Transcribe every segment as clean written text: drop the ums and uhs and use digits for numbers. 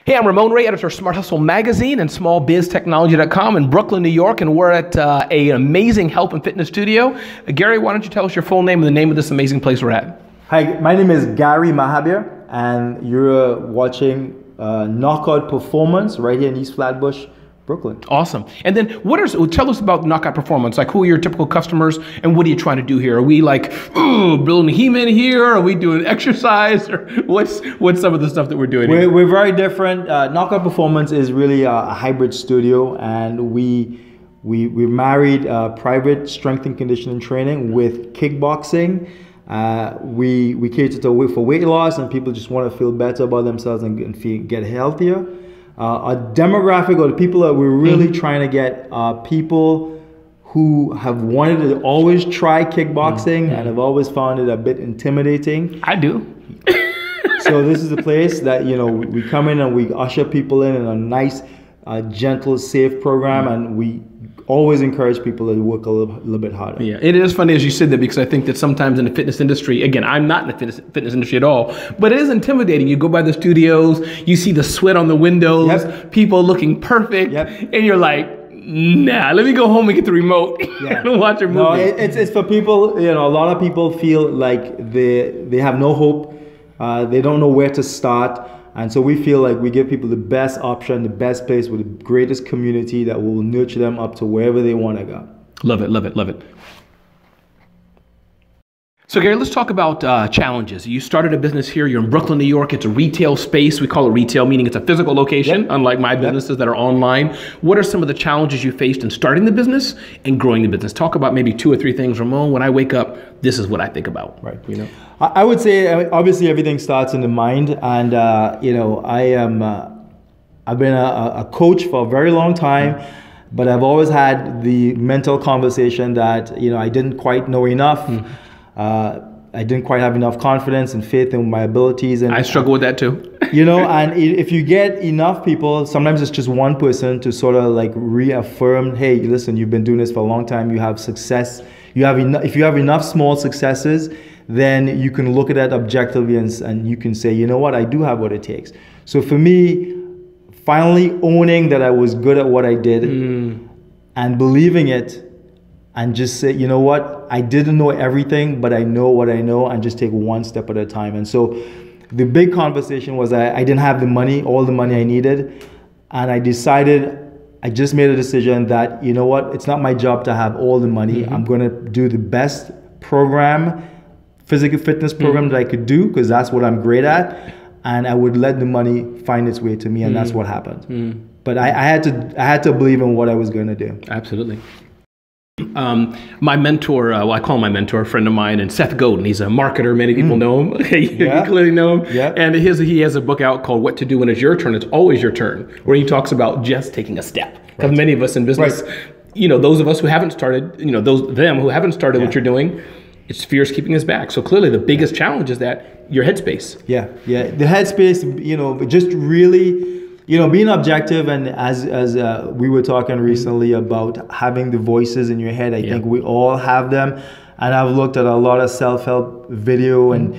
Hey, I'm Ramon Ray, editor of Smart Hustle Magazine and smallbiztechnology.com in Brooklyn, New York, and we're at an amazing health and fitness studio. Gary, why don't you tell us your full name and the name of this amazing place we're at? Hi, my name is Gary Mahabir, and you're watching Knockout Performance right here in East Flatbush, Brooklyn. Awesome. And then tell us about Knockout Performance. Like, who are your typical customers and what are you trying to do here? Are we like, building He-Man here? Are we doing exercise? Or what's some of the stuff that we're doing here? We're very different. Knockout Performance is really a hybrid studio, and we married private strength and conditioning training with kickboxing. We cater for weight loss, and people just want to feel better about themselves and get healthier. Our demographic, or the people that we're really trying to get, are people who have wanted to always try kickboxing and have always found it a bit intimidating. I do. So this is a place that, you know, we come in and we usher people in a nice, gentle, safe program, and we always encourage people to work a little bit harder. Yeah, it is funny as you said that, because I think that sometimes in the fitness industry, again, I'm not in the fitness industry at all, but it is intimidating. You go by the studios, you see the sweat on the windows, people looking perfect, and you're like, nah, let me go home and get the remote and watch a movie. No, it's for people, you know, a lot of people feel like they have no hope, they don't know where to start. And so we feel like we give people the best option, the best place with the greatest community that will nurture them up to wherever they want to go. Love it, love it, love it. So Gary, let's talk about challenges. You started a business here. You're in Brooklyn, New York. It's a retail space. We call it retail, meaning it's a physical location, unlike my businesses that are online. What are some of the challenges you faced in starting the business and growing the business? Talk about maybe 2 or 3 things. Ramon, when I wake up, this is what I think about. Right. You know, I would say, obviously everything starts in the mind, and you know, I've been a coach for a very long time, but I've always had the mental conversation that, you know, I didn't quite know enough. I didn't quite have enough confidence and faith in my abilities. And I struggle with that too. You know, and if you get enough people, sometimes it's just one person to sort of like reaffirm, hey, listen, you've been doing this for a long time, you have success. You have enough, if you have enough small successes, then you can look at that objectively and you can say, you know what, I do have what it takes. So for me, finally owning that I was good at what I did and believing it, and just say, you know what, I didn't know everything, but I know what I know, and just take one step at a time. And so the big conversation was I didn't have the money, all the money I needed, and I just made a decision that, you know what, it's not my job to have all the money. I'm going to do the best program, physical fitness program that I could do, because that's what I'm great at, and I would let the money find its way to me, and that's what happened. But I had to believe in what I was going to do. Absolutely. My mentor, well, I call him my mentor, a friend of mine, and Seth Godin. He's a marketer. Many people know him. You clearly know him. And he has a book out called What to Do When It's Your Turn. It's always your turn, where he talks about just taking a step. Because many of us in business, you know, those of us who haven't started, you know, them who haven't started what you're doing, it's fears keeping us back. So clearly the biggest challenge is that your headspace. The headspace, you know, just really, you know, being objective, and as we were talking recently about having the voices in your head, I think we all have them. And I've looked at a lot of self-help video, and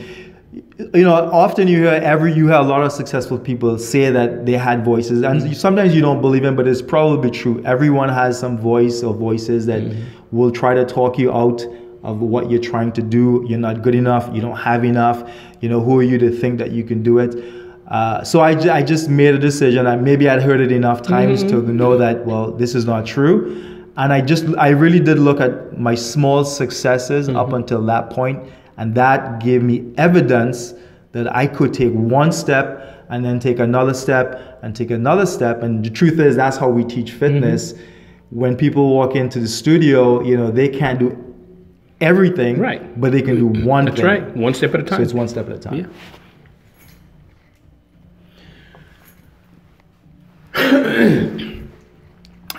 you know, often you hear a lot of successful people say that they had voices, and sometimes you don't believe them, but it's probably true. Everyone has some voice or voices that will try to talk you out of what you're trying to do. You're not good enough. You don't have enough. You know, who are you to think that you can do it? So I just made a decision. Maybe I'd heard it enough times to know that, well, this is not true. And I really did look at my small successes up until that point, and that gave me evidence that I could take one step and then take another step and take another step. And the truth is, that's how we teach fitness. When people walk into the studio, you know, they can't do everything, but they can do one thing. That's right, one step at a time. So it's one step at a time. Yeah.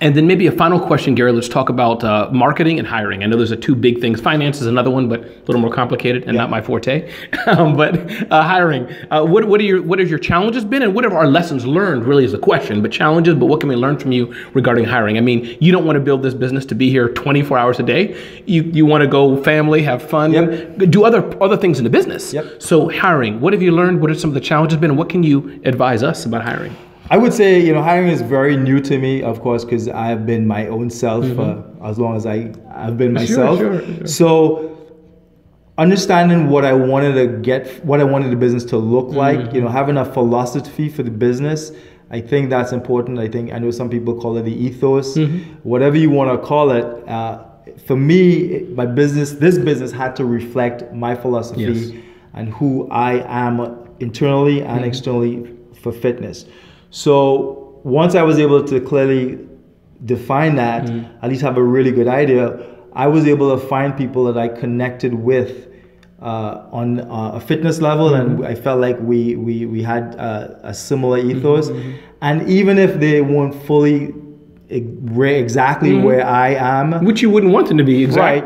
And then maybe a final question, Gary. Let's talk about marketing and hiring. I know there's 2 big things. Finance is another one, but a little more complicated and not my forte. But hiring, what have your challenges been, and what have our lessons learned? Really is the question. But challenges, but what can we learn from you regarding hiring? I mean, you don't want to build this business to be here 24 hours a day. You want to go family, have fun, do other things in the business. So hiring, what have you learned? What are some of the challenges been, and what can you advise us about hiring? I would say, you know, hiring is very new to me, of course, because I have been my own self as long as I've been myself. Sure. So understanding what I wanted to get, what I wanted the business to look like, you know, having a philosophy for the business, I think that's important. I know some people call it the ethos, whatever you want to call it. For me, this business had to reflect my philosophy and who I am internally and externally for fitness. So once I was able to clearly define that, at least have a really good idea, I was able to find people that I connected with on a fitness level, and I felt like we had a similar ethos. And even if they weren't fully exactly where I am, which you wouldn't want them to be, right?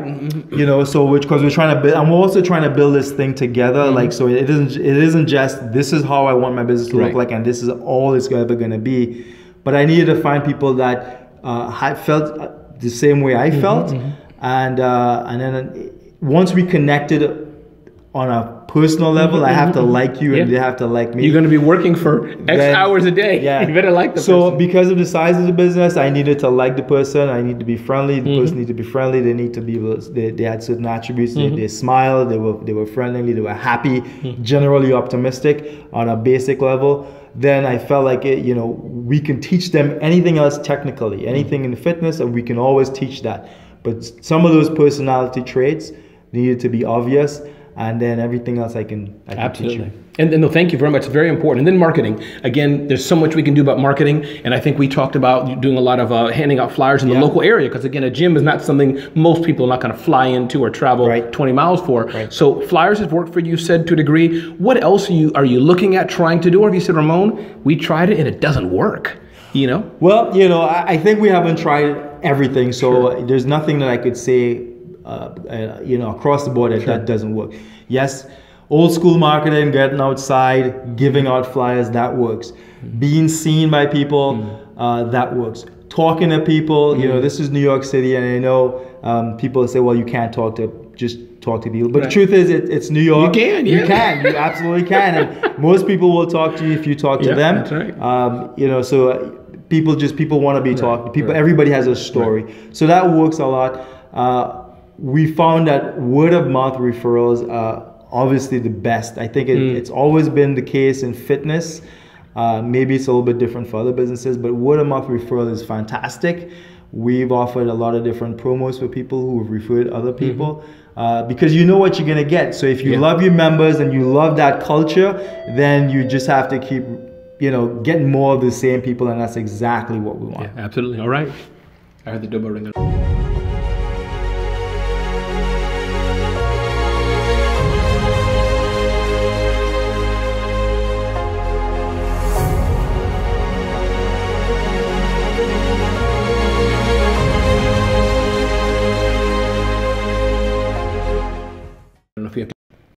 You know, so because we're trying to build, and we're also trying to build this thing together. Like, so it isn't just this is how I want my business to look like, and this is all it's ever going to be. But I needed to find people that had felt the same way I felt, and then once we connected on a personal level, I have to like you and they have to like me. You're going to be working for X hours a day. You better like the person. So because of the size of the business, I needed to like the person. I need to be friendly. The person needed to be friendly. They need to be able, they had certain attributes. They smiled. They were friendly. They were happy, generally optimistic on a basic level. Then I felt like you know, we can teach them anything else technically, anything in fitness, and we can always teach that. But some of those personality traits needed to be obvious. And then everything else I can teach you. And no, thank you very much. It's very important. And then marketing. Again, there's so much we can do about marketing. And I think we talked about doing a lot of handing out flyers in the local area. Because again, a gym is not something most people are not going to fly into or travel 20 miles for. So flyers have worked for you, said to a degree. What else are you looking at trying to do? Or have you said, Ramon, we tried it and it doesn't work? You know? Well, you know, I think we haven't tried everything. So there's nothing that I could say you know, across the board that doesn't work. Yes, old school marketing, getting outside, giving out flyers, that works. Being seen by people, that works. Talking to people, you know, this is New York City, and I know people say, well, you can't talk to people. But the truth is, it's New York. You absolutely can. And most people will talk to you if you talk to them. That's right. You know, so people want to be talked. Everybody has a story. So that works a lot. We found that word of mouth referrals are obviously the best. I think it's always been the case in fitness. Maybe it's a little bit different for other businesses, but word of mouth referral is fantastic. We've offered a lot of different promos for people who have referred other people because you know what you're going to get. So if you love your members and you love that culture, then you just have to keep, you know, getting more of the same people, and that's exactly what we want. Yeah, absolutely. All right. I heard the doorbell ring.